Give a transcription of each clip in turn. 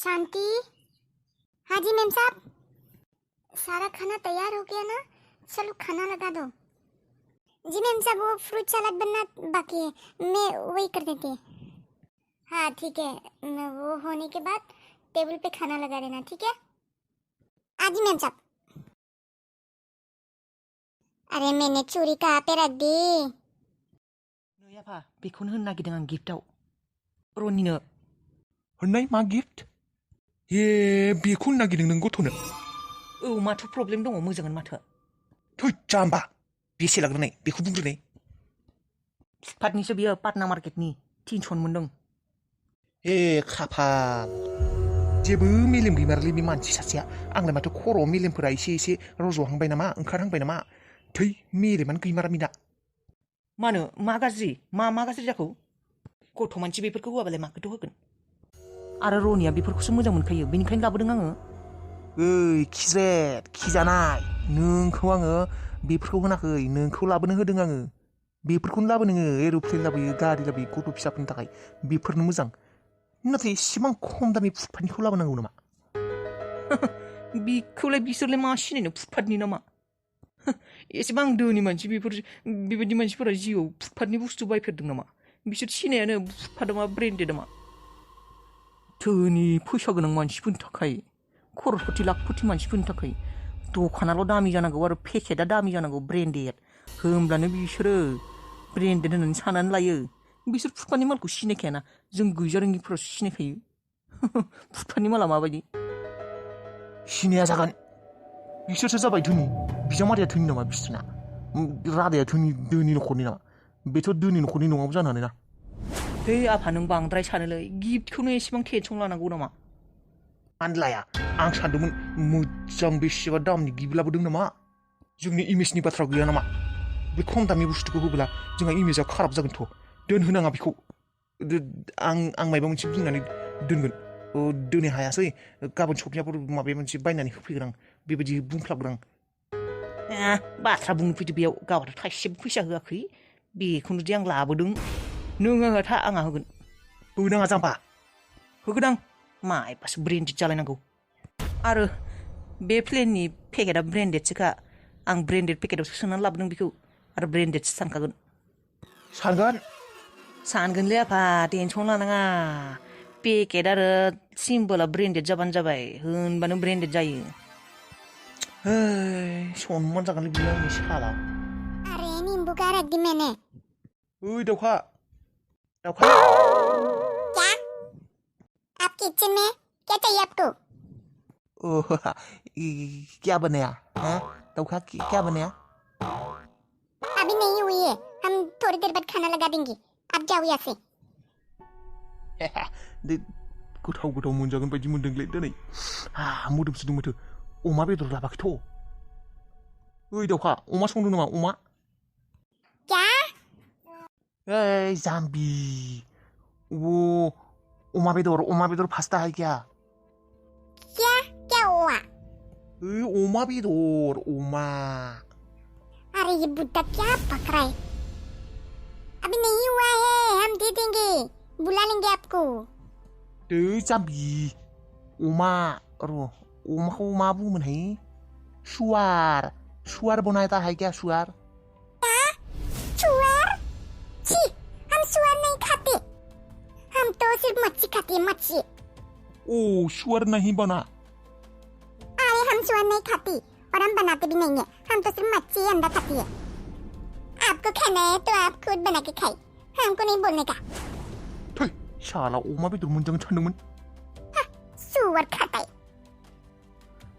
शांति। हाँ जी मेम साहब, सारा खाना तैयार हो गया ना, चलो खाना लगा दो। जी मेम साहब, वो फ्रूट सलाद बनना बाकी है, मैं वही कर देती है। हाँ ठीक है, वो होने के बाद टेबल पे खाना लगा देना, ठीक है? हाँ जी मेम साहब। अरे मैंने चूड़ी कहाँ पे रख दी? नै आफा बेखौनो होनो नागिरदों आं गिफ्टआव रनिनो। होननाय मा गिफ्ट? हे बेखौ होनो नागिरदों नों गथ'नो? औ माथो प्रब्लेम दङ मोजाङानो माथो। थै जाम्बा, बेसे लाग्रोनाय बेखौ बुंग्रोनाय। फुटपाथनिसो बियो, पाटना मार्केटनि 300 मोनदों। हे खाफाल, जेबो मेलेम गैमारलै बे मानसि सासेया। आंलाय माथो खर'आव मेलेमफोरा एसे रज'हांबाय नामा, ओंखारहांबाय नामा? थै मेलेमानो गैमारा बिना। मानो मा गाज्रि जाखौ? गथ' मानसि बेफोरखौ होआबालाय माखौथ' होगोन? आरो रनिया बेफोरखौसो मोजां मोनखायो, बेनिखायनो लाबोदों आङो। ओइ खिज्रेट खिजानाय, नोंखौ आङो बेफोरखौ होनाखै, नोंखौ लाबोनो होदों आङो। बेफोरखौनो लाबो नोङो, एर'प्लेन लाबोयो, गारि लाबोयो गथ' फिसाफोरनि थाखाय, बेफोरनो मोजां। नाथाय इसेबां खम दामि फुटपाथनिखौ लाबोनांगौ नामा? बिखौलाय बिसोरलाय मा सिनायनो फुटपाथनि नामा? एसेबां धोनि मानसि बेबायदि मानसिफोरा जिउआव फुटपाथनि बुस्थु बायफेरदों नामा? बिसोर सिनायानो फुटपाथआ मा, ब्रेन्डेडआ मा। धोनि फैसा गोनां मानसिफोरनि थाखाय, खर'पति लाखपति मानसिफोरनि थाखाय दखानाल' दामि जानांगौ आरो पेकेटआ दामि जानांगौ, ब्रेन्डेड। होमब्लानो बिसोरो ब्रेन्डेड होननानै साननानै लायो। बिसोर फुटपाथनि मालखौ सिनायखायाना, जों गैजारोङिफोरासो सिनायखायो। फुटपाथनि माला माबायदि? सिनाया जागोन, बिसोरसो जाबाय धोनि। बिजामादैया धोनि नामा बिसोरना? रादाया धोनि न'खरनि नामा? बेथ' धोनि न'खरनि नङाबो जानो हानाय ना। दै आफा नों बांद्राय सानोलै, गिफ्टखौनो एसेबां टेनसन लानांगौ नामा? आनलाया, आं सानदोंमोन मोजां बेसेबा दामनि गिफ्ट लाबोदों नामा? जोंनि इमेजनि बाथ्रा गैया नामा? बे खम दामनि बुस्थुखौ होब्ला जोंहा इमेजआ खाराब जागोनथ'। दोनहोनाङा बेखौ। आं माबा मोनसे बुंनानै दोनगोन। दोननो हायासै, गाबोन सफैनायफोर माबा मोनसे बायनानै होफैगोन आं, बेबायदि बुंफ्लाबगोन आं। बाथ्रा बुंनो फैदो बेयाव, गावहाथ' थाइसेबो फैसा होआखै, बेखौनो दि आं लाबोदों। नों आंहा आंहा होगोन। होनाङा जाम्बा। होगोन आं, मा एफासो ब्रेन्डेड जालायनांगौ। आरो बे प्लेननि पेकेटआ ब्रेन्डेडसोखा, आं ब्रेन्डेड पेकेटावसो सोनानै लाबोदों बेखौ, आरो ब्रेन्डेडसो सानखागोन। सानगोनलै आफा, टेनसन लानाङा। पेकेट आरो सिम्बोला ब्रेन्डेड जाबानो जाबाय, होनबानो ब्रेन्डेड जायो। सनमान जागोनलै बियो आंनि साला। अरे नींबू का रख दी मैंने। ओइ दाउखा। क्या? आप किचन में? क्या चाहिए आपको? ओह, क्या बनाया? हाँ? दाउखा क्या बनाया? अभी नहीं हुई है, हम थोड़ी देर बाद खाना लगा देंगे, आप जाओ यहाँ से। गोथाव मोनजागोन बायदि मोनदोंलै दिनै। मोदोमसोदों माथो। अमा बेदर लाबाखैथ'। ओइ दाउखा, अमा संदों नामा? अमा? क्या? ओइ जाम्बि, वो अमा बेदर पास्ता है क्या? क्या हुआ? अमा बेदर, अमा। अरे ये बुड्ढा क्या पक रहा है? अभी नहीं हुआ है, हम दे देंगे, बुला लेंगे आपको। जाम्बि, अमा र' अमाखौ मा बुङोमोनहाय? सुवार बनाया है क्या सुवार? सुअर? छी, हम सुअर नहीं खाते, हम तो सिर्फ मच्छी खाते हैं, मच्छी। ओ सुअर नहीं बना? अरे हम सुअर नहीं खाती, और हम बनाते भी नहीं है, हम तो सिर्फ मच्छी अंडा खाती है। आपको खाना है तो आप खुद बना के खाइए, हमको नहीं बोलने का। साला अमा बेदर मोनजागोन सानदोंमोन। सुअर खाता है।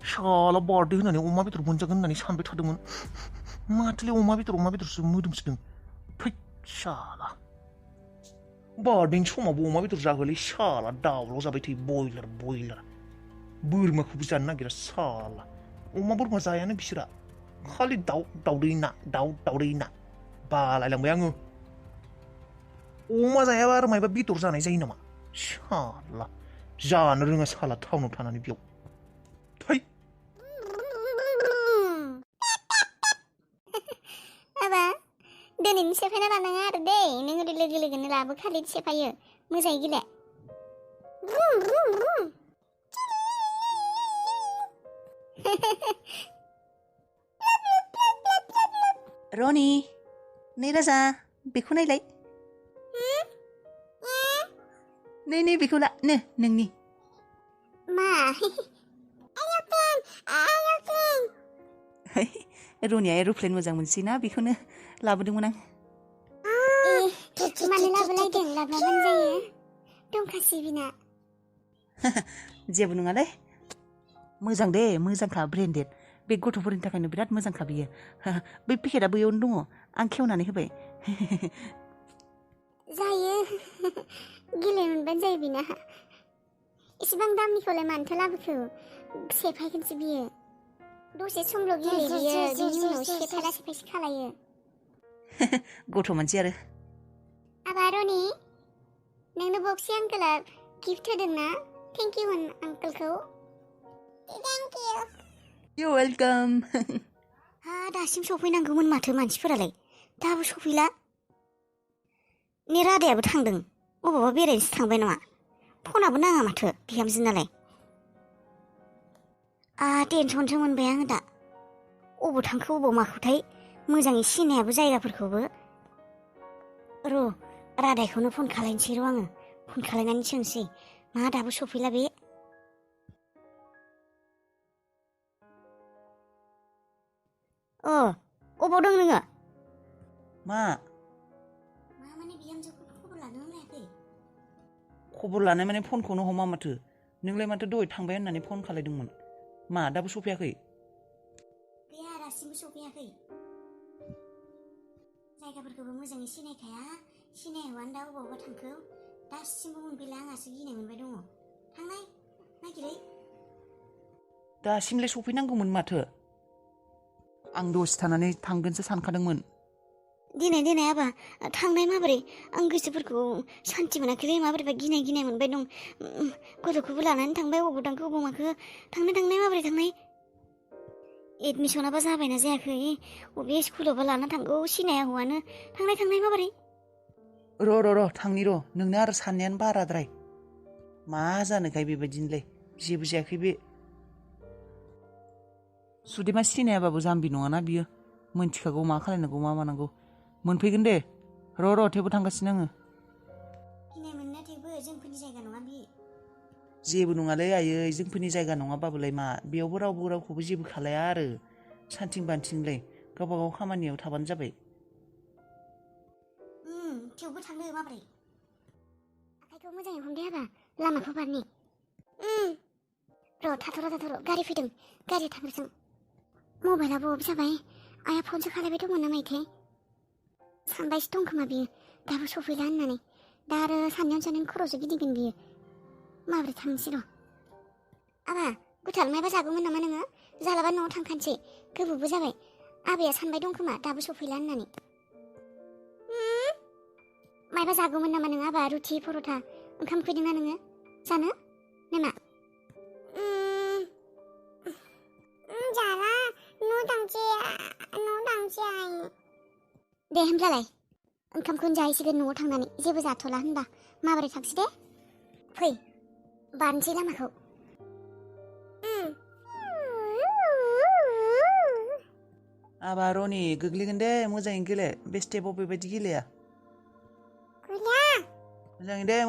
साला बार्थडे होनानै अमा बेदर मोनजागोन होननानै सानबाय थादोंमोन। माथोलै अमा बेदरसो मोदोमसोदों। साला बार्थडेनि समावबो अमा बेदर जाहोलै, साला दाउल' जाबाय थायो, बयलार। बोरमाखौबो जानो नागिरा साला। अमा बोरमा जायानो बिसोरा, खालि दाउदै ना। बालायलांबाय आङो। अमा जायाबा आरो मायबा बेदर जानाय जायो नामा? साला जानो रोङा साला टाउनाव थानानै बेयाव। माबा दिनैनो सेफायना लानाङा आरो दै, नों ओरै लोगो लोगोनो लाबो खालि सेफायो, मोजाङै गेले। रनि नै राजा बेखौ नायलाय नै बेखौ ला नो नोंनि मा एर'प्लेन रनिया एर'प्लेन मोजां मोनसैना बेखौनो लाबोदोंमोन आं मानो लाबोलायदों लाबोआबानो जायो दंखासै बिना जेबो नङालै मोजां दे मोजांखा ब्रेन्डेड बे गथ'फोरनि थाखायनो बिराद मोजांखा बियो बै पेकेटआ बैयावनो दङ आं खेवनानै होबाय जायो गेलेनो मोनबानो जायो बिना इसेबां दामनिखौलाय मानोथो लाबोखो सेफायगोनसो बियो दसे समल' गेले बियो बिनि उनाव सेफायला सेफायसो खालायो गथ' मानसि आरो आबा रनि नोंनो बक्सि आंकोला गिफ्ट होदोंना थेंक इउ होन आंकोलखौ थेंक इउ वेलकाम हा दासिम सफैनांगौमोन माथो मानसिफोरालाय दाबो सफैला ने रादायाबो थांदों अबावबा बेरायनोसो थांबाय नामा फनाबो नाङा माथो बिहामजोनालाय टेनसनसो मोनबाय आङो दा अबाव थांखो अबाव माखोथाय मोजाङै सिनायाबो जायगाफोरखौबो र' रादायखौनो फन खालायनोसै र' आङो फन खालायनानै सोंसै मा दाबो सफैला बे अबाव दं नोङो मा माने बिहामजोखौ खबर लानो लायाखै खबर लानाय माने फनखौनो हमा माथो नोंलाय माथो दहाय थांबाय होननानै फन खालायदोंमोन मा दाबो सफैयाखै गैया दासिमबो सफैयाखै जायगाफोरखौबो मोजाङै सिनायखाया सिनायहौआनो दा अबावबा थांखो दासिमबो मोनफैला आंहासो गिनाय मोनबाय दङ थांनाय नागिरै दासिमलाय सफैनांगौमोन माथो आं दसे थानानै थांगोनसो सानखादोंमोन दिनै आबा थांनाय माबोरै आं गोसोफोरखौ सान्थि मोनाखैलै माबोरैबा गिनाय मोनबाय दं गथ'खौबो लानानै थांबाय अबाव थांखो अबाव माखो थांनाय माबोरै थांनाय एडमिसनाबा जाबायना जायाखै अबे स्कुलावबा लाना थांगौ सिनाया हौवानो थांनाय माबोरै र' थांनि र' नोंनो आरो साननायानो बाराद्राय मा जानोखाय बेबायदिनोलाय जेबो जायाखै बे सुदेमा सिनायाबाबो जाम्बि नङाना बियो मोनथिखागौ मा खालायनांगौ मा मानांगौ मोनफैगोन दे र' थेवबो थांगासिनो आङो गिनाय मोनना थेवबो जोंफोरनि जायगा नङा बे जेबो नङालै आयै जोंफोरनि जायगा नङाबाबोलाय मा बेयावबो रावखौबो जेबो खालाया आरो सानथिं बान्थिंलाय गावबा गाव खामानियाव थाबानो जाबाय थेवबो थांनो माबोरै आखाइखौ मोजाङै हमदे हाबा लामाखौ बारनि र' थाथ'र' गारि फैदों गारिया थांग्रोथों मबाइलाबो अफ जाबाय आइया फनसो खालायबाय दंमोन ना माइथाय सानबायसो दं खोमा बियो दाबो सफैला होननानै दा आरो साननायावनो खर'सो गिदिंगोन बियो माबोरै थांनोसै र' आबा गुथाल मायबा जागौमोन नामा नोङो जालाबा न'आव थांखानोसै गोबावबो जाबाय आबाया सानबाय दं खोमा दाबो सफैला होननानै मायबा जागौमोन नामा नोङो आबा रुथि पर'था ओंखाम उखैदोंना नोङो जानो नामा जाला न' थांसै दे होमब्लालाय ओंखामखौनो जाहैसिगोन न'आव थांनानै जेबो जाथ'ला होनबा माबोरै थांसै दे फै बारनोसै लामाखौ आबा रनि गोग्लैगोन दे मोजाङै गेले बे स्टेपाव बेबायदि गेलेया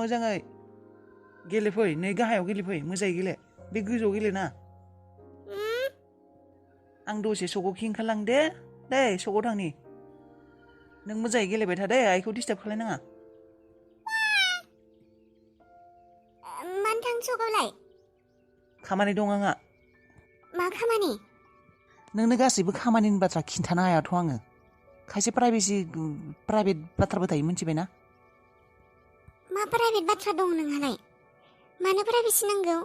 मोजाङै गेलेफै नै गाहायाव गेलेफै मोजाङै गेले बे गोजौआव गेलेना आं दसे सकआव खिंखारलां दे सकआव थांनि नों मोजाङै गेलेबाय था दे आइखौ डिस्टार्ब खालायनाङा मानो थांनो सकआवलाय खामानि दं आंहा मा खामानि नोंनो गासैबो खामानिनि बाथ्रा खिन्थानो हायाथ' आङो खायसे प्राइभेट बाथ्राबो थायो मिथिबायना मा प्राइभेट बाथ्रा दं नोंहालाय मानो प्राइभेसि नांगौ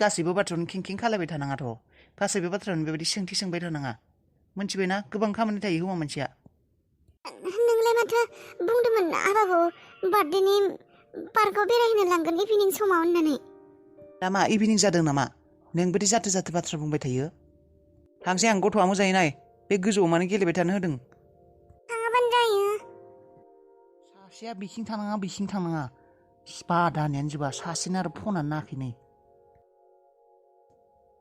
गासैबो बाथ्रायावनो खिंखिं खालायबाय थानाङाथ' गासैबो बाथ्रायावनो बेबायदि सोंथि सोंबाय थानाङा मिथिबायना गोबां खामानि थायो हौवा मानसिया नोंलाय माथो बुंदोंमोन आबाखौ बार्थडेनि पार्कआव बेरायहैनो लांगोन इभिनिं समाव होननानै दा मा इभिनिं जादों नामा नों बिदि जाथो बाथ्रा बुंबाय थायो थांसै आं गथ'आ मोजाङै नाय बे गोजौआव मानो गेलेबाय थानो होदों थाङाबानो जायो सासेया बिथिं थांनाङा बादानियानो जोबा सासेना आरो फनानो नाङाखै नै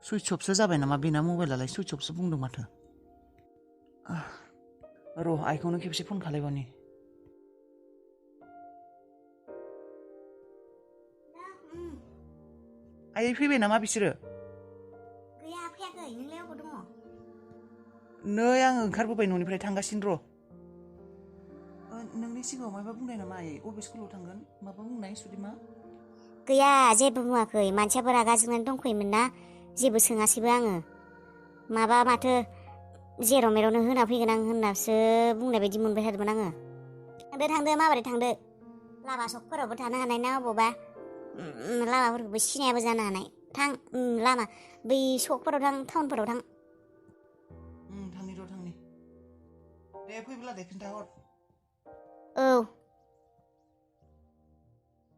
सुइच अफसो जाबाय नामा बेना मबाइलालाय सुइच अफसो बुंदों माथो र' आइखौनो खेबसे फन खालायबावनि आइ फैबाय नामा बिसोरो गैया फैयाखै नोंलाय अबाव दङ नै आं ओंखारबोबाय न'निफ्राय थांगासिनो र' नोंनि सिगाङाव माबा बुंनाय नामा आइ अबे स्कुलाव थांगोन माबा बुंनाय सुदिमा गैया जेबो बुङाखै मानसिया रागा जोंनानै दंखैमोन ना जेबो सोङासैबो आङो माथो जेराव मेरावनो होना फैगोन आं होननासो बुंनाय बायदि मोनबाय थादोंमोन आङो थांदो माबोरै थांदो लामा सकफोरावबो थानो हानाय ना अबावबा लामाफोरखौबो सिनायाबो जानो हानाय थां लामा बै सकफोराव थां टाउनफोराव थां थांनि र' थांनि दे फैब्ला दे खिन्थाहर औ